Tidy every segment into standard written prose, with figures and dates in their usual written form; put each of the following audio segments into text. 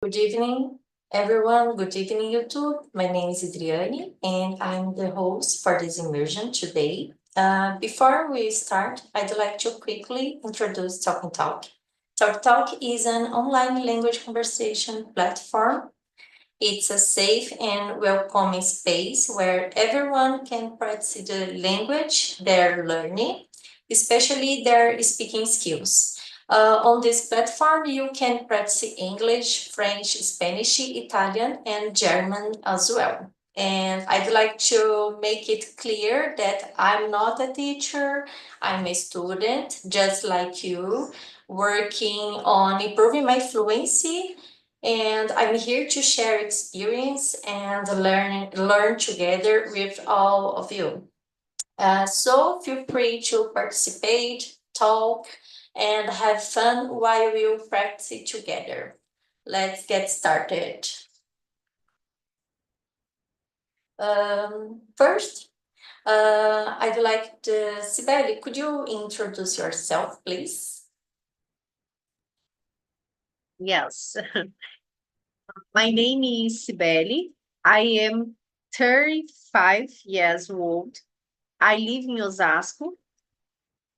Good evening, everyone. Good evening, YouTube. My name is Adriane, and I'm the host for this immersion today. Before we start, I'd like to quickly introduce Talk and Talk. Talk Talk is an online language conversation platform. It's a safe and welcoming space where everyone can practice the language they're learning, especially their speaking skills. On this platform, you can practice English, French, Spanish, Italian, and German as well. And I'd like to make it clear that I'm not a teacher, I'm a student, just like you, working on improving my fluency, and I'm here to share experience and learn together with all of you. So feel free to participate, talk, and have fun while we practice it together. Let's get started. First, I'd like to, Sibeli, could you introduce yourself, please? Yes, my name is Sibeli. I am 35 years old. I live in Osasco.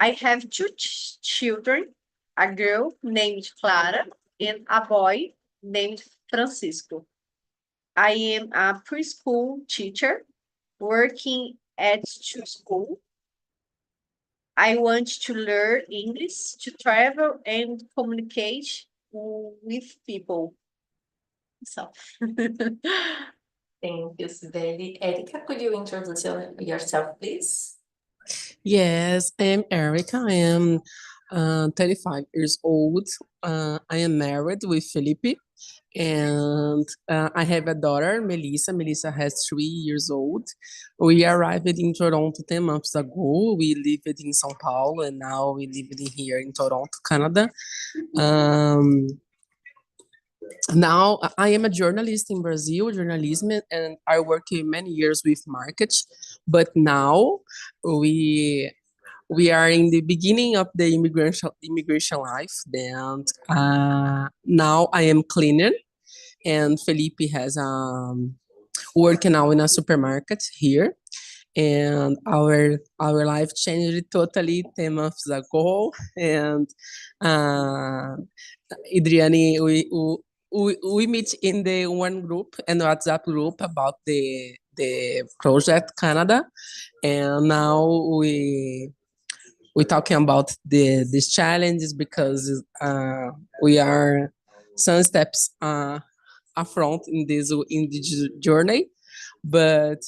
I have two children, a girl named Clara and a boy named Francisco. I am a preschool teacher working at school. I want to learn English to travel and communicate with people. So, Thank you, Sibeli. Erica, could you introduce yourself, please? Yes, I'm Erica. I am 35 years old. I am married with Felipe, and I have a daughter, Melissa. Melissa has 3 years old. We arrived in Toronto 10 months ago. We lived in São Paulo, and now we live here in Toronto, Canada. Um, Now I am a journalist in Brazil, journalism, and I worked many years with market. But now we we are in the beginning of the immigration life. Then now I am cleaner, and Felipe has working now in a supermarket here. And our life changed totally 10 months ago. And uh, Adriani, we meet in the one group and WhatsApp group about the project Canada, and now we talking about these challenges because we are some steps upfront in this journey, but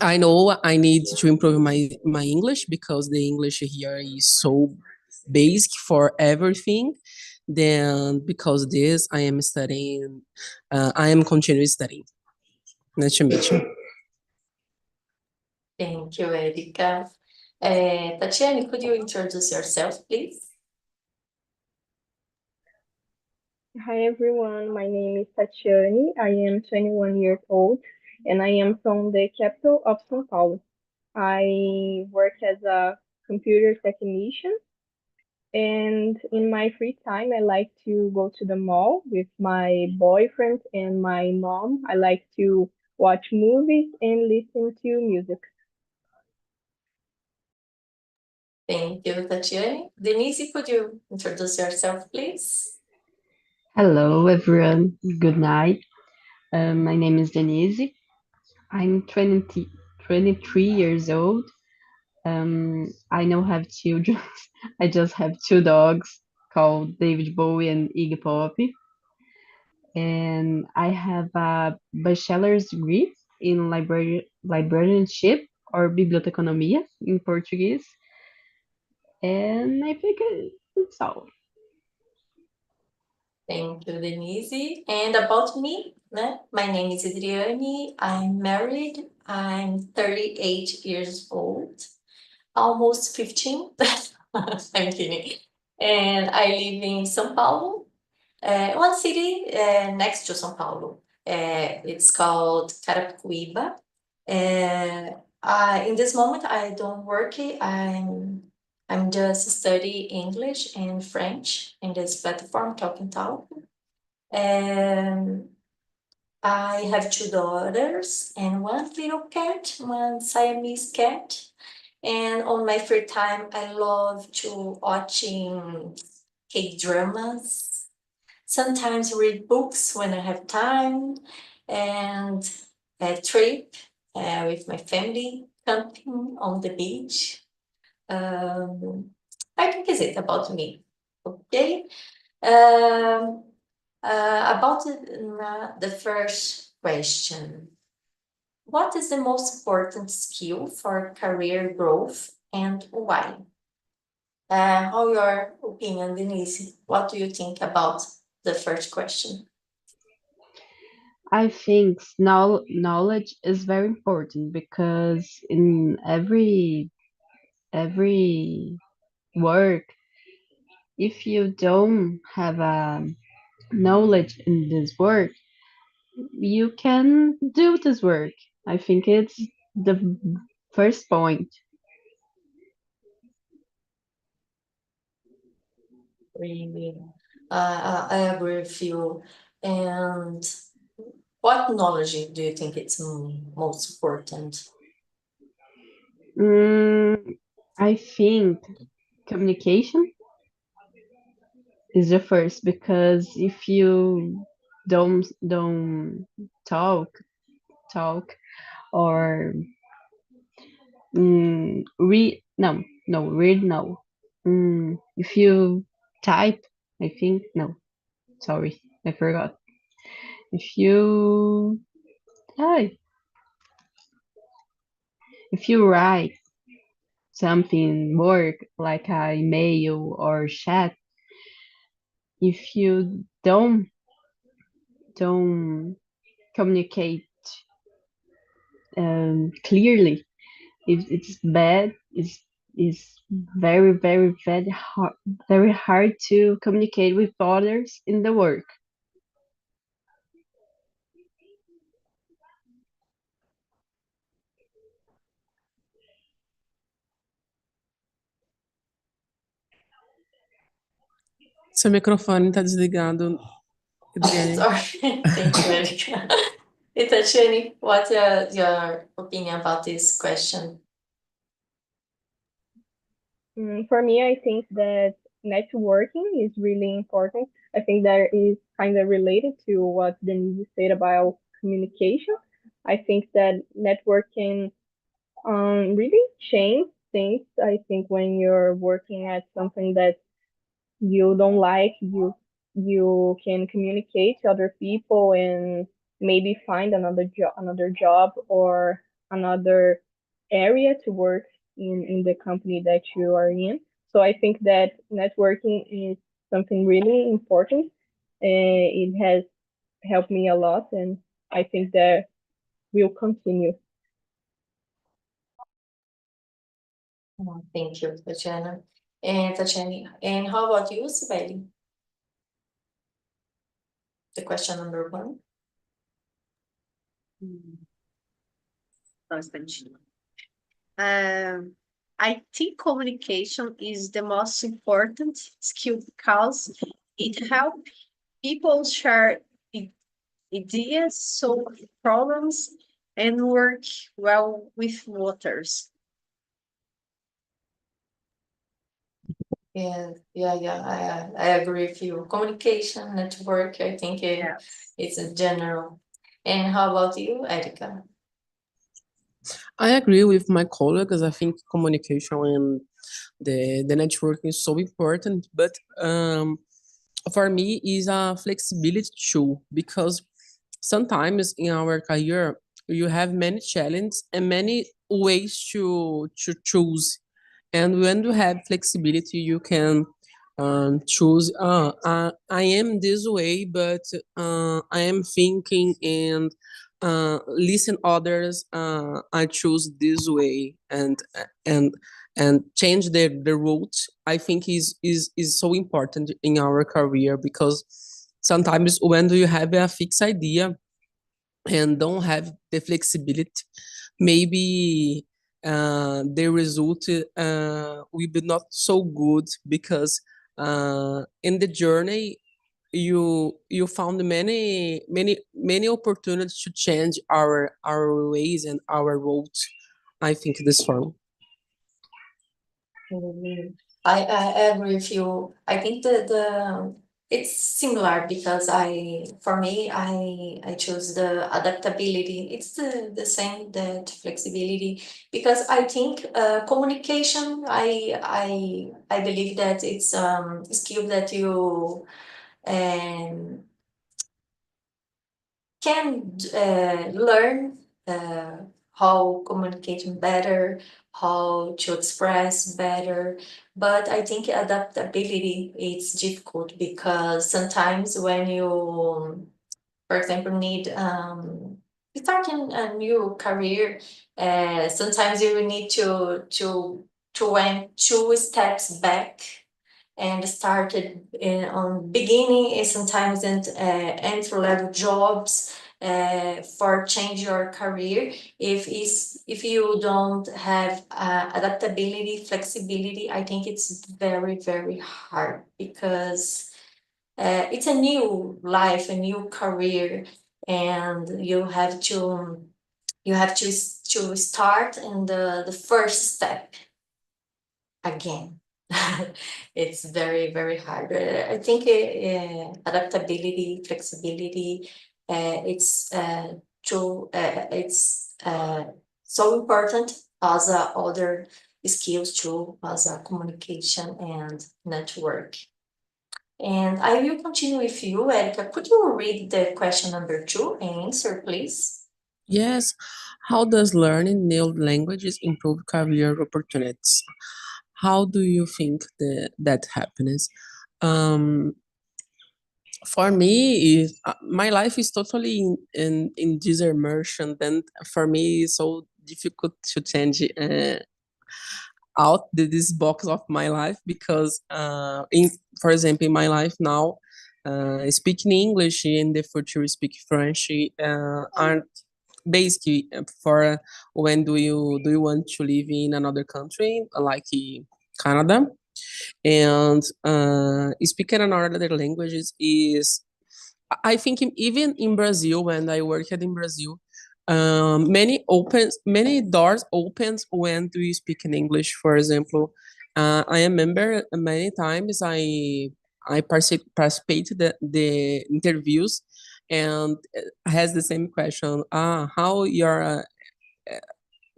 I know I need to improve my English because the English here is so basic for everything. Then because this, I am studying. I am continuing studying. Nice to meet you. Thank you, Erica. Tatiana, could you introduce yourself, please? Hi everyone, my name is Tatiane. I am 21 years old and I am from the capital of São Paulo. I work as a computer technician and in my free time I like to go to the mall with my boyfriend and my mom. I like to watch movies and listen to music. Thank you, Tatiana. Denise, could you introduce yourself, please? Hello, everyone. Good night. My name is Denise. I'm 23 years old. I now have children. I just have two dogs called David Bowie and Iggy Pop. And I have a bachelor's degree in librarianship or biblioteconomia in Portuguese. And I think it's all. Thank you, Denise. And about me, né? My name is Adriane. I'm married. I'm 38 years old, almost 15. I'm kidding. And I live in São Paulo, one city next to São Paulo. It's called Carapicuíba. In this moment, I don't work. I'm just study English and French in this platform, Talk and Talk. I have two daughters and one little cat, one Siamese cat. And on my free time, I love to watching K-dramas. Sometimes read books when I have time, and a trip with my family, camping on the beach. Um, I think is it about me. Okay. Um, about the first question. What is the most important skill for career growth and why? How your opinion, Denise? What do you think about the first question? I think knowledge is very important because in every work, if you don't have a knowledge in this work, you can do this work. I think it's the first point. Really, I agree with you. And what knowledge do you think it's most important? I think communication is the first because if you don't talk or read read no if you type I think no sorry I forgot if you type if you write something work like a email or chat if you don't communicate clearly if it's bad is very hard to communicate with others in the work. Seu microfone tá desligado, Adriane. Sorry, thank you, Erika. Itachani, what's your opinion about this question? For me, I think that networking is really important. I think that is kind of related to what Denise said about communication. I think that networking really change things. I think when you're working at something that you don't like, you can communicate to other people and maybe find another job or another area to work in the company that you are in. So I think that networking is something really important. It has helped me a lot, and I think that will continue. Thank you, Tatiana. And Tatiana, and how about you, Sibeli? The question number one. Só um instantinho. I think communication is the most important skill because it helps people share ideas, solve problems, and work well with others. I agree with you. Communication, network, I think Yes. it's a general. And how about you, Erika? I agree with my colleagues. I think communication and the networking is so important, but for me is a flexibility tool because sometimes in our career you have many challenges and many ways to choose, and when you have flexibility you can choose I am this way, but I am thinking and listen others, I choose this way, and and change the route. I think is so important in our career because sometimes when you have a fixed idea and don't have the flexibility, maybe the result will be not so good because in the journey you found many opportunities to change our ways and our roads. I think this one. Mhm. I agree with you. I think the it's similar because for me I choose the adaptability. It's the same that flexibility because I think communication I believe that it's a skill that you um can learn how communicating better, how to express better. But I think adaptability is difficult because sometimes when you, for example, need starting a new career, sometimes you will need to went 2 steps back and started on beginning and sometimes in entry level jobs for change your career if you don't have adaptability flexibility. I think it's very very hard because it's a new life, a new career, and you have to start in the first step again. It's very, very hard. I think adaptability, flexibility, it's so important as other skills too, as communication and network. And I will continue with you, Erica. Could you read the question number 2 and answer, please? Yes. How does learning new languages improve career opportunities? How do you think that happens? Um, for me, my life is totally in this immersion. Then for me, it's so difficult to change out this box of my life because, for example, in my life now, speaking English in the future speak French are basically for when do you want to live in another country like Canada, and speaking another languages is I think even in Brazil when I worked in Brazil, many doors opens when do you speak in English. For example, I remember many times I participated the interviews and has the same question. How your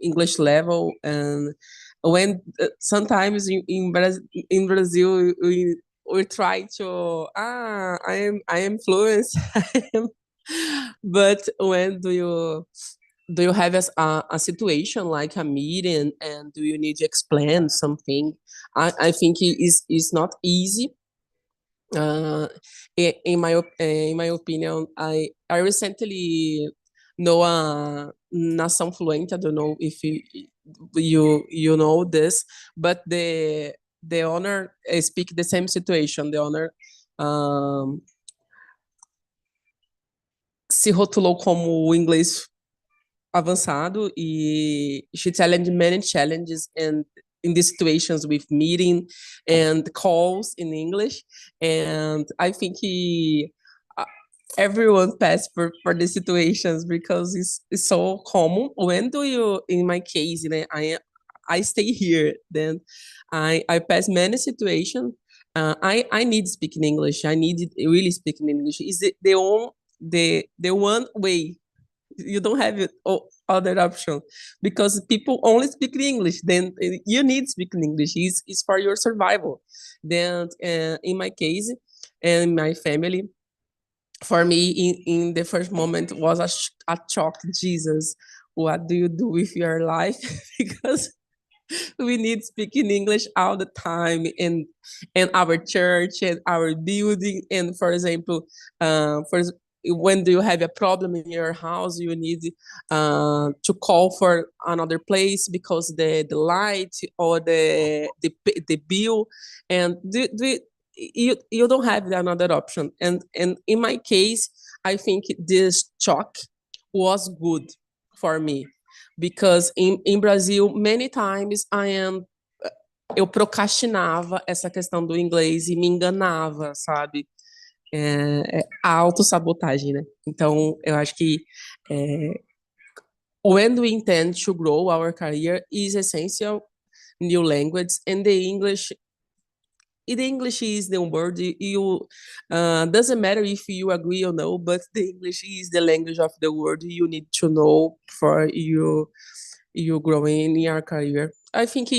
English level, and when sometimes in Brazil we try to I am fluent. But when do you have a situation like a meeting and do you need to explain something? I think it is not easy. In my opinion, I recently know a nação fluente. I don't know if you know this, but the owner speak the same situation. The owner um, se rotulou como o inglês avançado e she challenged many challenges and in these situations with meeting and calls in English. And I think uh, everyone passed for these situations because it's so common. When do you, in my case, I stay here, then I pass many situations. I need speaking English. I need really speaking English. Is it the one way? You don't have it other option because people only speak English. Then you need speaking English. Is for your survival. Then in my case and my family, for me in the first moment was a shock. Jesus, what do you do with your life? Because we need speaking English all the time in our church and our building. And for example, when do you have a problem in your house, you need to call for another place because the light or the bill, and you don't have another option. And in my case, I think this shock was good for me because in Brazil, many times eu procrastinava essa questão do inglês e me enganava, sabe? a autossabotagem, né? Então, eu acho que é, when we intend to grow our career is essential new language, and the English is the word you doesn't matter if you agree or no, but the English is the language of the world you need to know for you growing in your career. I think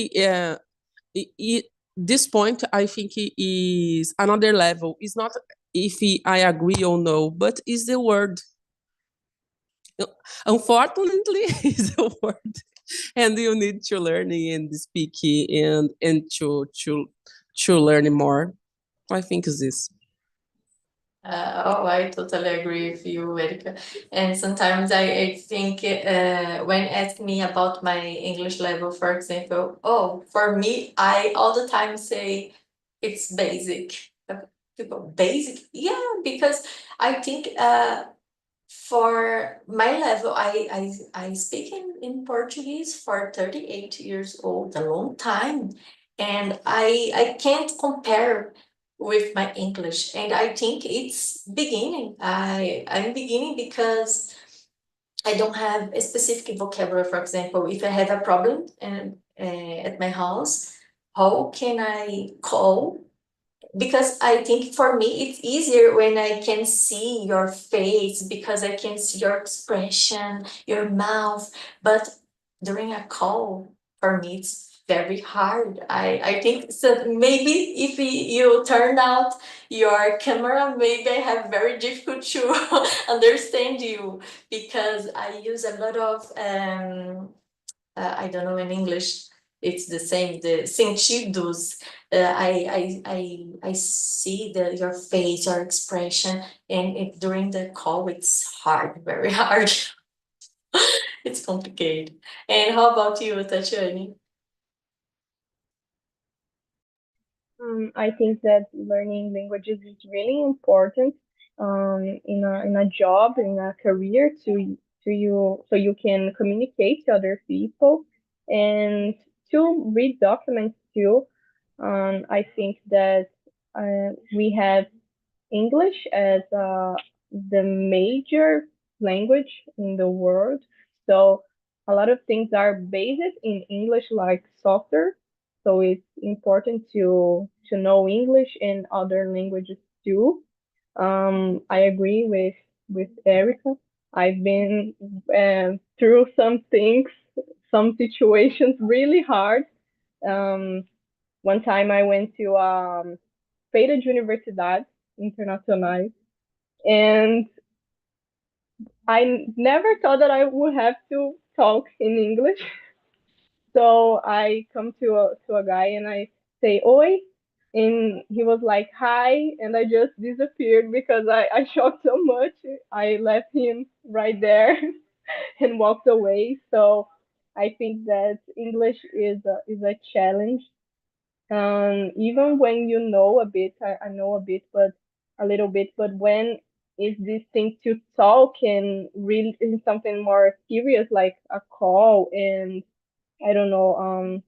this point I think is another level. It's not if I agree or no, but is the word. Unfortunately, is the word, and you need to learn and speak and to learn more. I think is this. Oh, I totally agree with you, Erika. And sometimes I think when ask me about my English level, for example, oh, for me, I all the time say it's basic. People, basic? Yeah, because I think for my level, I speak in Portuguese for 38 years old, a long time. And I can't compare with my English. And I think it's beginning. I'm beginning because I don't have a specific vocabulary. For example, if I have a problem at my house, how can I call? Because I think for me it's easier when I can see your face because I can see your expression, your mouth. But during a call, for me it's very hard. I think so. Maybe if you turn out your camera, maybe I have very difficult to understand you because I use a lot of I don't know in English. It's the same. The sentidos. I see your face, your expression, and during the call, it's hard, very hard. It's complicated. And how about you, Tatiani? I think that learning languages is really important in a job, in a career to you so you can communicate to other people and to read documents too. I think that we have English as the major language in the world. So a lot of things are based in English, like software. So it's important to know English and other languages too. I agree with Erica. I've been through some things, some situations really hard. Um, One time I went to Feira de Universidade Internacional, and I never thought that I would have to talk in English. So I come to a guy and I say "Oi," and he was like "Hi," and I just disappeared because I shocked so much. I left him right there and walked away. So I think that English is a challenge. Even when you know a bit, I know a bit, but a little bit, but when is this thing to talk and really in something more serious like a call and I don't know,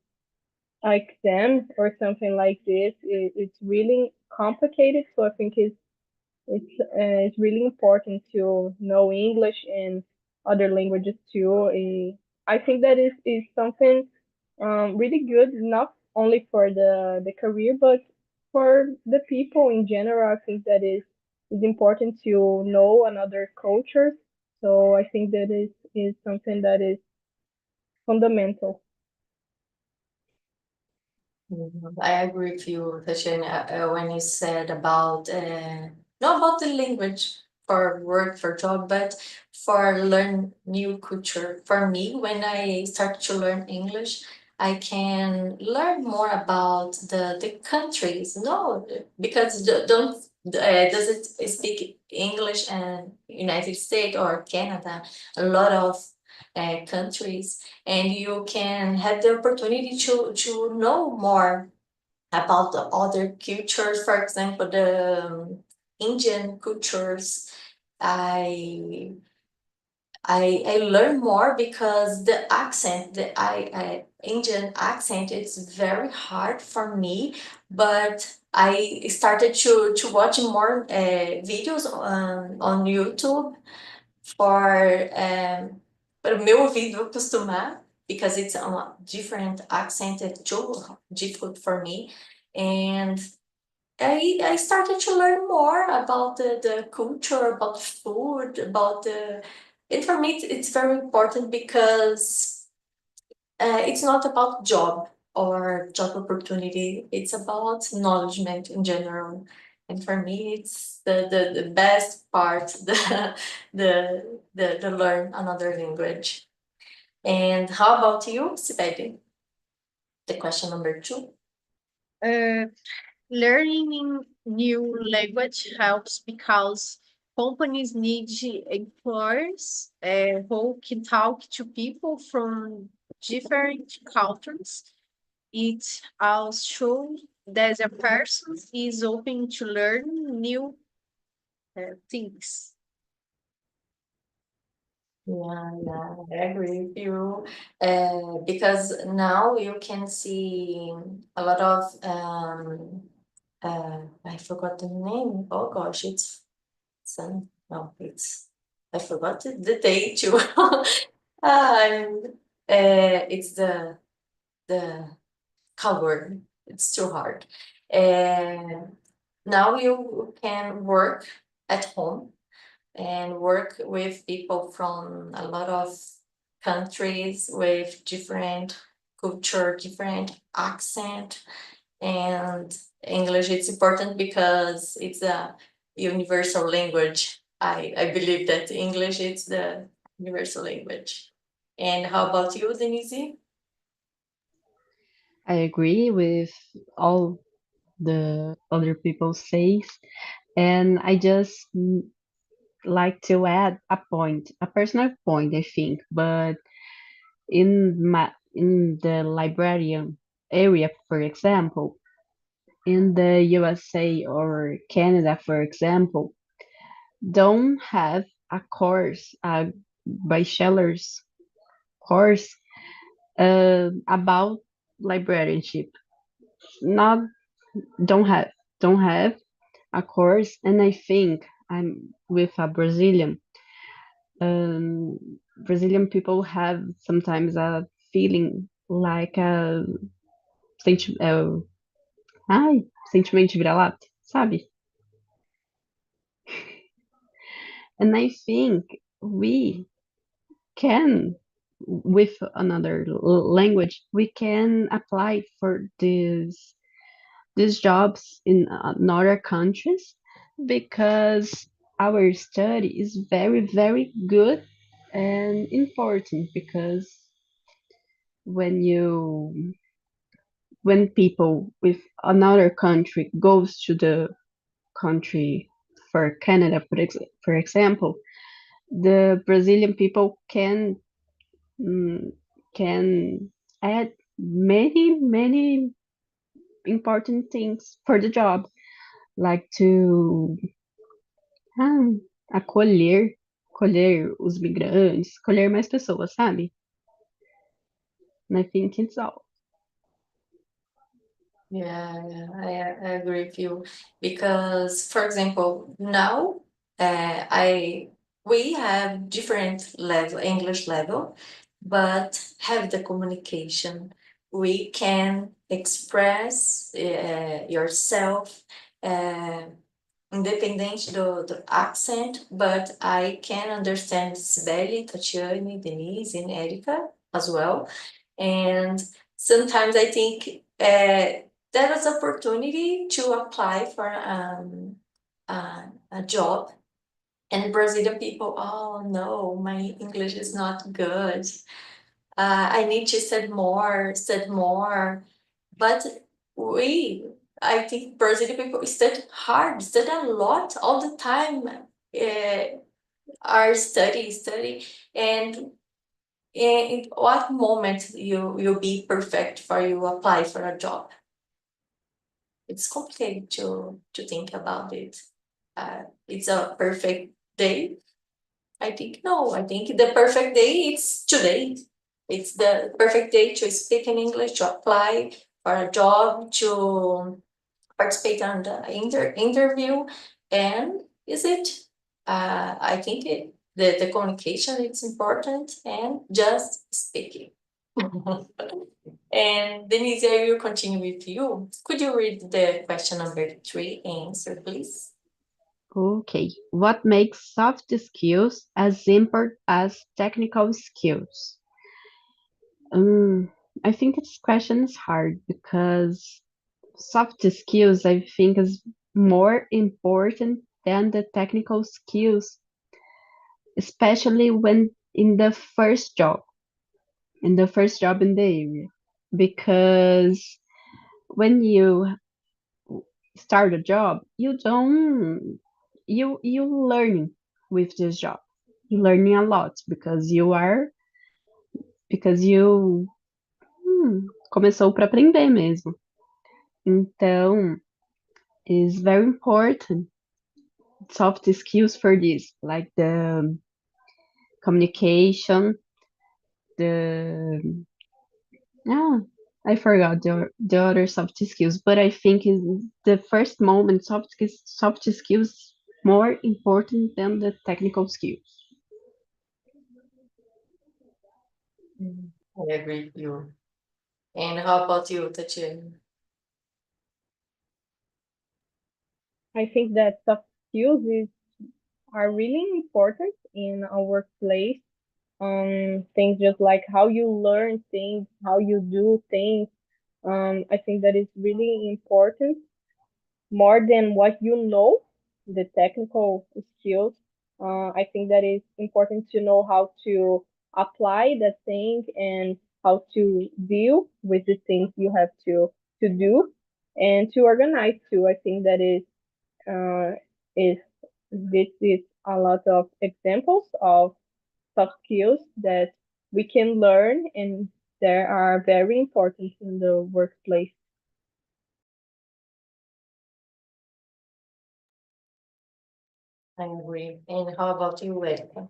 exam or something like this, it's really complicated. So I think it's really important to know English and other languages too. I think that is something really good, not only for the career, but for the people in general. I think that is important to know another culture. So I think that is something that is fundamental. I agree with you, Tatiana, when you said about not about the language for work for job, but for learn new culture. For me, when I start to learn English, I can learn more about the countries. No, because don't does it speak English and United States or Canada? A lot of countries, and you can have the opportunity to know more about the other cultures. For example, the Indian cultures. I I learn more because the accent that Indian accent, it's very hard for me, but I started to watch more videos on YouTube for para o meu ouvido acostumar, because it's a different accent, it's too difficult for me. And I started to learn more about the culture, about food, about the. And for me, it's very important because it's not about job or job opportunity. It's about knowledgement in general. And for me, it's the best part, the learn another language. And how about you, Sibeli? The question number 2. Uh, Learning new language helps because companies need employees who can talk to people from different cultures. It also shows that a person is open to learn new things. Yeah, I agree with you. Because now you can see a lot of I forgot the name. Oh gosh, it's sun. No, it's I forgot the day too. And it's the cover. It's too hard. And now you can work at home and work with people from a lot of countries with different culture, different accent, and English. It's important because it's a universal language. I believe that English is the universal language. And how about you, Denise? I agree with all the other people says, and I just like to add a point, a personal point, I think, but in the librarian area, for example, in the USA or Canada, for example, don't have a course, a bachelor's course about librarianship. Not don't have a course, and I think I'm with a Brazilian. Um, Brazilian people have sometimes a feeling like a senti ai, sentimento de vira-lata, sabe? And I think we can, with another language, we can apply for these jobs in other countries because our study is very, very good and important because when you when people with another country goes to the country for Canada, for example, the Brazilian people mm, can add many, many important things for the job, like to ah, colher os migrantes, colher mais pessoas, sabe? And I think it's all. Yeah, I agree with you because, for example, now I we have different level English level, but have the communication. We can express yourself uh, independente do accent, but I can understand Sibeli, Tatiane, Denise, and Erika as well. And sometimes I think there was opportunity to apply for a job, and Brazilian people, oh no, my English is not good. I need to study more. But we, I think Brazilian people study hard, study a lot all the time. Are study, and in what moment you'll be perfect for you apply for a job? It's complicated to think about it. It's a perfect day. I think no. I think the perfect day it's today. It's the perfect day to speak in English, to apply for a job, to participate on the interview, and is it? I think the communication is important and just speaking. And Denise, I will continue with you. Could you read the question number 3 answer, please? Okay. What makes soft skills as important as technical skills? I think this question is hard because soft skills, I think, is more important than the technical skills, especially when in the first job in the area. Because when you start a job, you learning with this job. You're learning a lot because you começou para aprender mesmo. Então, is very important soft skills for this, like the communication, the I forgot the other soft skills, but I think is the first moment soft skills more important than the technical skills. I agree with you. And how about you, Tatiana? I think that soft skills are really important in our workplace. Things just like how you learn things, how you do things. I think that is really important more than what you know, the technical skills. I think that is important to know how to apply that thing and how to deal with the things you have to do and to organize too. I think that is this is a lot of examples of soft skills that we can learn and they are very important in the workplace. I agree. And how about you, Erica?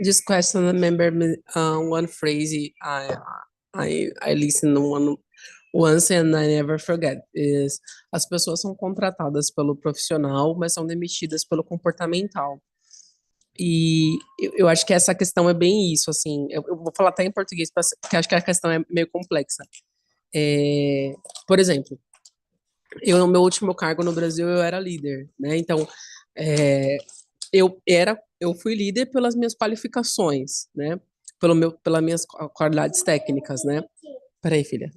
This question remember me one phrase I listened once and I never forget is as pessoas são contratadas pelo profissional, mas são demitidas pelo comportamental. E eu acho que essa questão é bem isso, assim, eu vou falar até em português, porque acho que a questão é meio complexa. Por exemplo, eu no meu último cargo no Brasil eu era líder, né? Então, é, eu fui líder pelas minhas qualificações, né? Pelas minhas qualidades técnicas, né? Peraí, filha.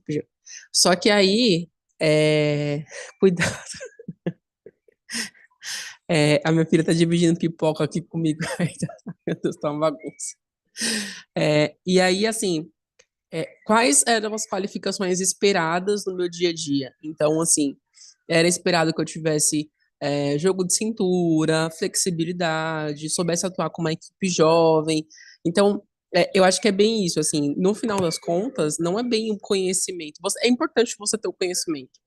Só que aí, cuidado, a minha filha tá dividindo pipoca aqui comigo, meu Deus, tá uma bagunça. E aí, assim, quais eram as qualificações esperadas no meu dia a dia? Então, assim, era esperado que eu tivesse jogo de cintura, flexibilidade, soubesse atuar com uma equipe jovem. Então, eu acho que é bem isso, assim, no final das contas, não é bem o conhecimento. É importante você ter o conhecimento,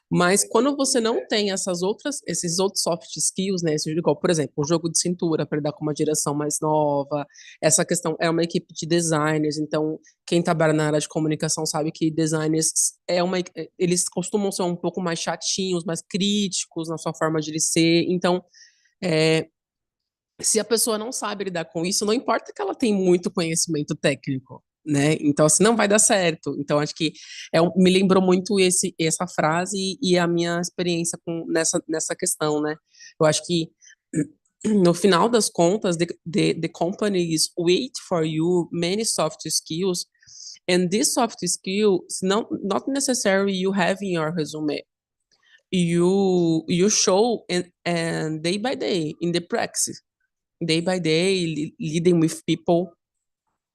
mas quando você não tem esses outros soft skills, né, igual, por exemplo, o jogo de cintura para lidar com uma direção mais nova, essa questão é uma equipe de designers, então quem trabalha na área de comunicação sabe que designers eles costumam ser um pouco mais chatinhos, mais críticos na sua forma de ser, então é, se a pessoa não sabe lidar com isso, não importa que ela tenha muito conhecimento técnico, né? Então, assim, não vai dar certo. Então, acho que me lembrou muito essa frase e a minha experiência nessa questão, né? Eu acho que no final das contas, the companies wait for you many soft skills, and these soft skills not necessarily you have in your resume. You show and day by day in the practice day by day, leading with people.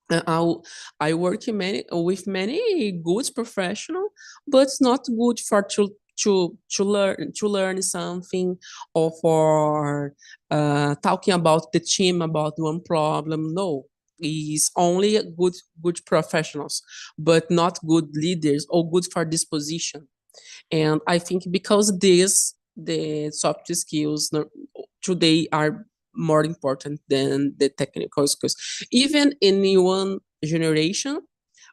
I work with many good professional, but it's not good for to learn something or for talking about the team about one problem. No, it's only good professionals, but not good leaders or good for this position. And I think because the soft skills today are more important than the technical skills. Even in one generation,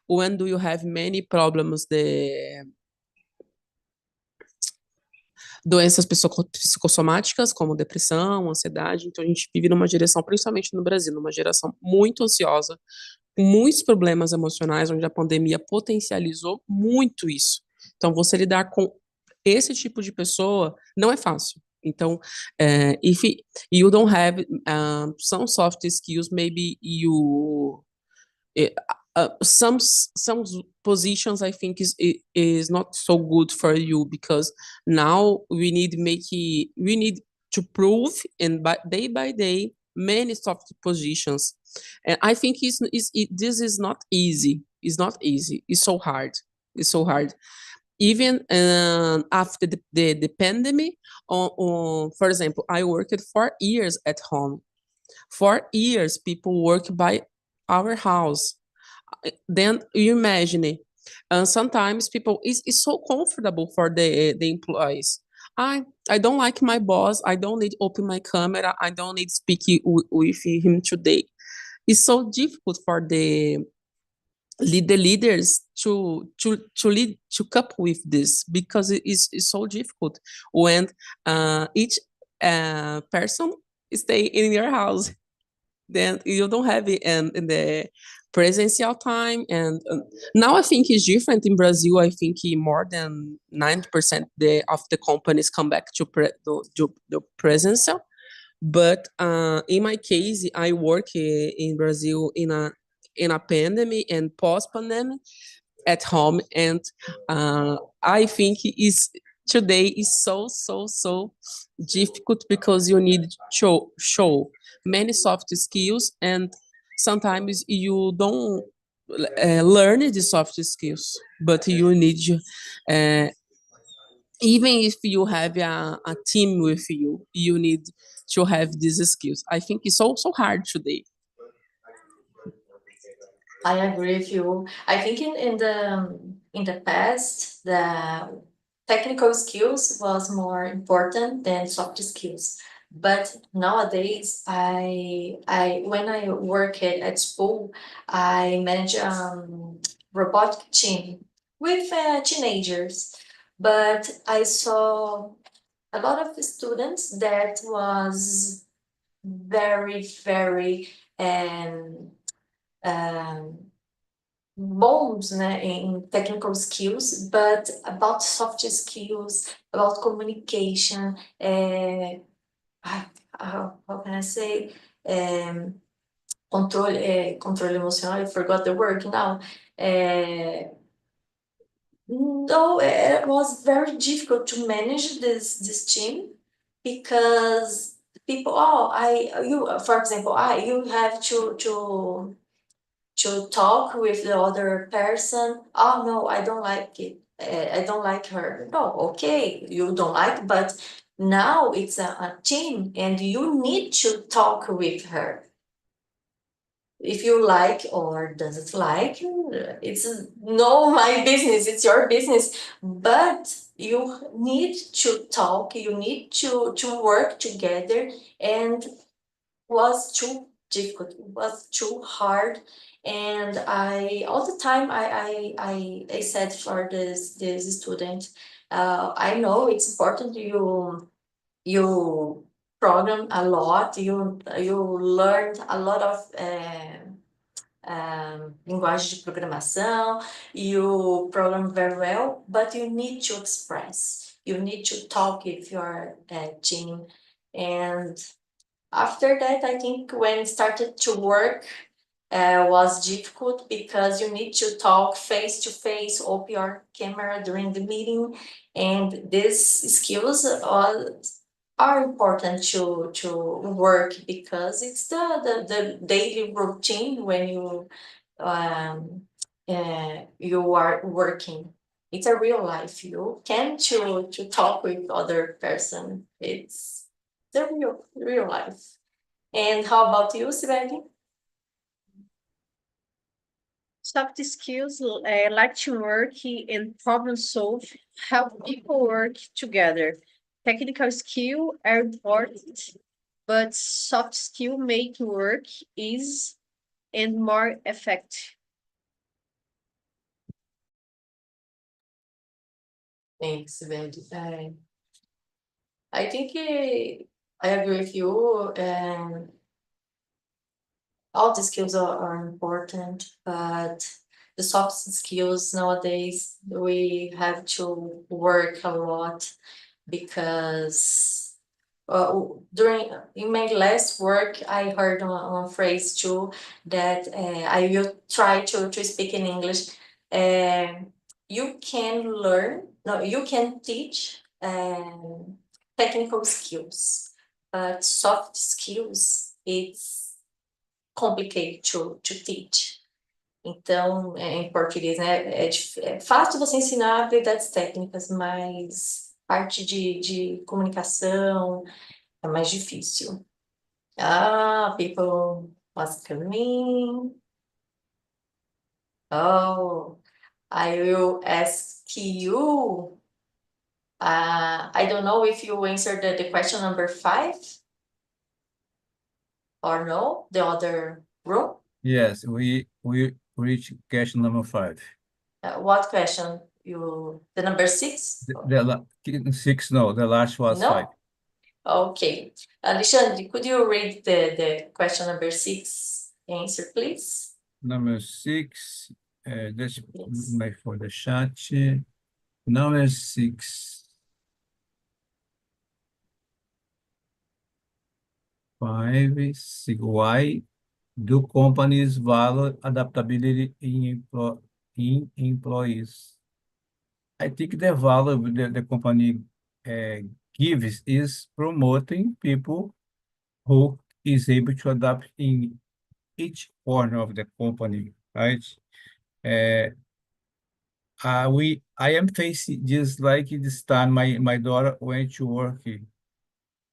when do you have many problems, the doenças psicossomáticas, como depressão, ansiedade. Então, a gente vive numa geração, principalmente no Brasil, numa geração muito ansiosa, com muitos problemas emocionais, onde a pandemia potencializou muito isso. Então, você lidar com esse tipo de pessoa não é fácil. Então, if you don't have some soft skills, maybe you some positions I think is not so good for you, because now we need to prove, and day by day many soft positions, and I think this is not easy. It's not easy. It's so hard. It's so hard. Even after the pandemic, for example, I worked 4 years at home. 4 years people work by our house. Then you imagine it. Sometimes people is so comfortable for the employees. I don't like my boss. I don't need open my camera. I don't need speak with him today. It's so difficult for the leaders to lead to cope with this, because it's so difficult when each person stay in your house. Then you don't have it in the presential time. And now I think it's different in Brazil. I think more than 90% of the companies come back to the presential. But in my case, I work in Brazil in a pandemic and post pandemic at home, and I think is today is so difficult, because you need to show many soft skills, and sometimes you don't learn the soft skills, but you need uh, even if you have a team with you, you need to have these skills. I think it's so hard today. I agree with you. I think in the past, the technical skills was more important than soft skills. But nowadays, I when I work at school, I manage robotic team with teenagers. But I saw a lot of students that was very um, bons, né, em technical skills, but about soft skills, about communication, how can I say, controle emocional, I forgot the word now. No, it was very difficult to manage this team, because people, for example, you have to talk with the other person. Oh no, I don't like it. I don't like her. No, okay, you don't like, but now it's a team, and you need to talk with her. If you like or doesn't like, it's no my business. It's your business. But you need to talk. You need to work together, and was too difficult. It was too hard, and I all the time I said for this student, I know it's important you program a lot, you learned a lot of linguagem de programação, you program very well, but you need to express, you need to talk with your team. And after that, I think when it started to work, was difficult, because you need to talk face to face, open your camera during the meeting, and these skills are important to work, because it's the daily routine when you are working. It's a real life. You can to talk with other person. It's the real life. And how about you, Sibeli? Soft skills like teamwork and problem solve help people work together. Technical skill are important, but soft skill make work easy and more effective. Thanks, Betty. I think I agree with you, and all the skills are important, but the soft skills nowadays, we have to work a lot because during in my last work, I heard one phrase too that I will try to speak in English. You can learn, no, you can teach technical skills, but soft skills, it's complicated to teach. Então, em português, né? É fácil você ensinar habilidades técnicas, mas parte de comunicação é mais difícil. People was coming. Oh, I will ask you. I don't know if you answered the question number 5 or no, the other room. Yes, we reached question number 5. What question? The number 6? The 6, no, the last was No? 5. Okay. Alexandre, could you read the question number 6 answer, please? Number 6, that's Yes. for the chat. Number 6. 5, 6. Why do companies value adaptability in employees? I think the value the company gives is promoting people who is able to adapt in each corner of the company, right? I am facing just like this time my daughter went to work,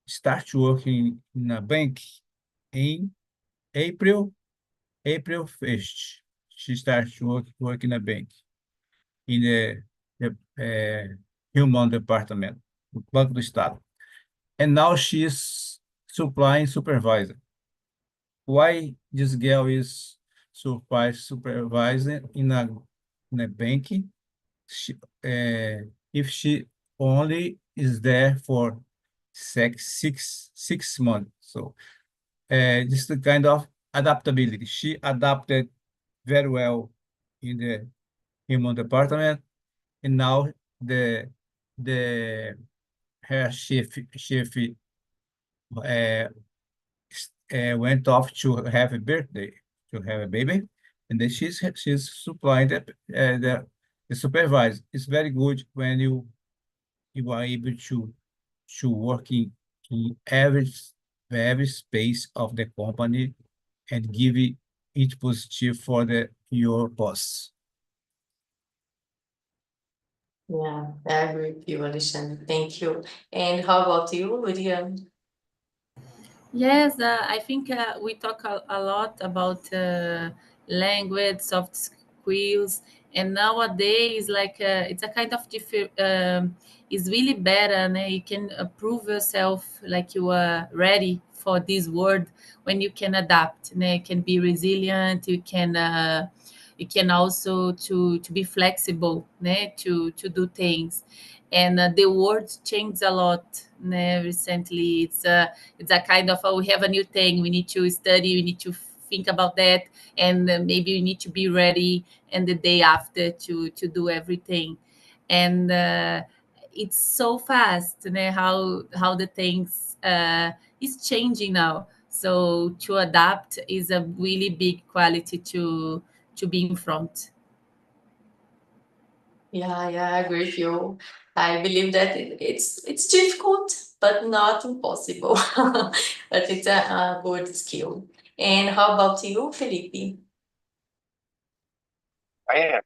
start working in a bank in April 1st. She starts work in a bank in the human department, Banco do Estado. And now she's supplying supervisor. Why this girl is supervising in a bank? If she only is there for six months. So this is the kind of adaptability. She adapted very well in the human department, and now the her chief went off to have a birthday, to have a baby, and then she's supplying the supervisor. It's very good when you are able to work in every space of the company and give it positive for your boss. Yeah, I agree with you, Alexandre. Thank you. And how about you, Miriam? Yes, I think we talk a lot about language, soft skills, and nowadays, like it's a kind of different. It's really better, né? You can prove yourself like you are ready for this world when you can adapt. Né? You can be resilient. You can also to be flexible, né? To do things, and the world changed a lot. Né? Recently, it's a kind of we have a new thing, we need to study, we need to think about that, and maybe we need to be ready and the day after to do everything. And it's so fast, né? How the things is changing now, so to adapt is a really big quality to be in front. Yeah, I agree with you. I believe that it's difficult, but not impossible. But it's a good skill. And how about you, Felipe? I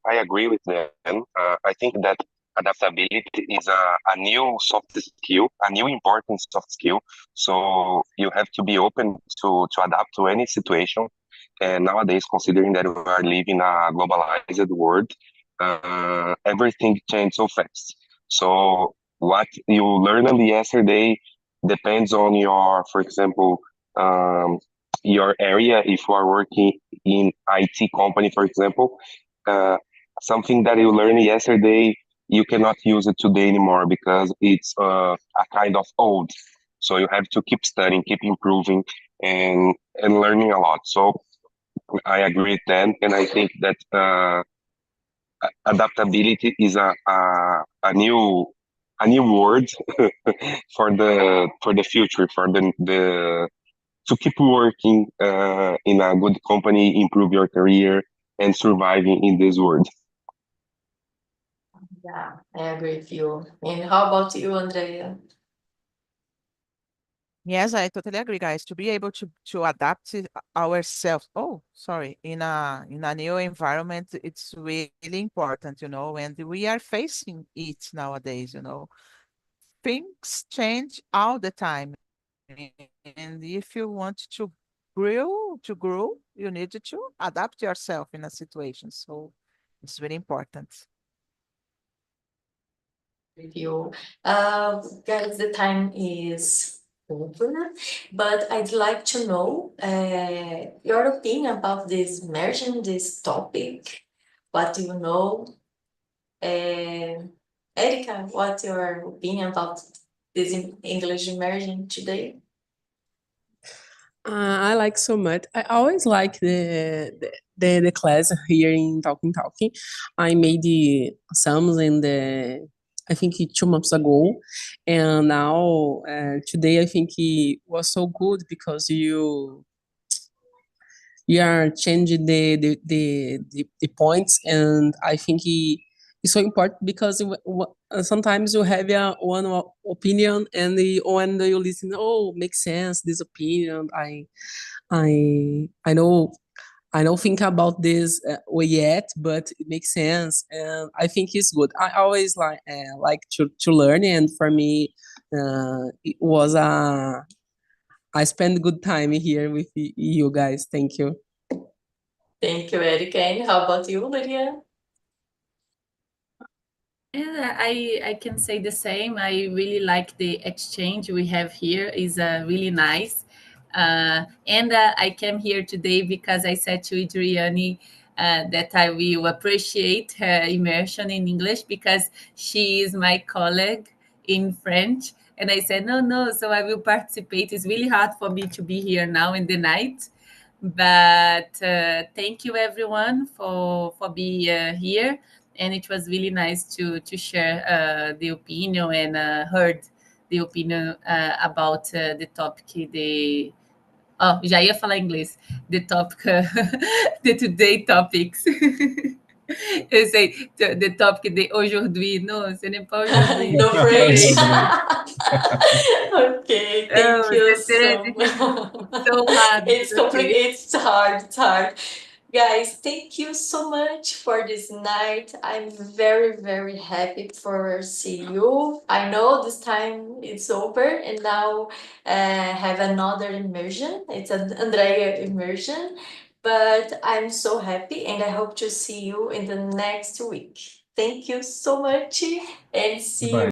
agree with them. I think that adaptability is a new soft skill, a new important soft skill. So you have to be open to adapt to any situation. And nowadays, considering that we are living a globalized world, everything changes so fast. So what you learned yesterday depends on your, for example, um, your area. If you are working in IT company, for example, uh, something that you learned yesterday, you cannot use it today anymore because it's a kind of old. So you have to keep studying, keep improving, and learning a lot. So I agree with that, and I think that adaptability is a new word for the future, for the to keep working in a good company, improve your career, and surviving in this world. Yeah, I agree with you. And how about you, Andrea? Yes, I totally agree, guys. To be able to adapt ourselves. Oh, sorry, in a new environment, it's really important, and we are facing it nowadays. Things change all the time, and if you want to grow, you need to adapt yourself in a situation. So it's very important. With you. Guys, the time is over, but I'd like to know your opinion about this immersion, this topic. What do you know? Uh, Erica, what's your opinion about this English immersion today? I like so much. I always like the class here in Talking. I made some in the I think 2 months ago, and now today I think it was so good because you are changing the points, and I think it's so important because sometimes you have one opinion, and when you listen, oh, makes sense, this opinion. I know I don't think about this way yet, but it makes sense, and I think it's good. I always like to learn, and for me, it was I spent good time here with you guys. Thank you. Thank you, Erica. And how about you, Lydia? Yeah, I can say the same. I really like the exchange we have here. Is really nice. And I came here today because I said to Adriani that I will appreciate her immersion in English because she is my colleague in French. And I said, no, no, so I will participate. It's really hard for me to be here now in the night. But thank you everyone for being here, and it was really nice to share the opinion and heard the opinion about the topic. Oh, já ia falar inglês. The topic, the today topics. Eu sei, the topic de aujourd'hui. Non, ce n'est pas aujourd'hui. No C'est French. today. Okay, thank Oh, you c'est so so hard It's to say. complicated. It's hard. It's hard. Guys, thank you so much for this night. I'm very, very happy for see you. I know this time it's over, and now have another immersion. It's an Andrea immersion, but I'm so happy, and I hope to see you in the next week. Thank you so much, and see you. Bye.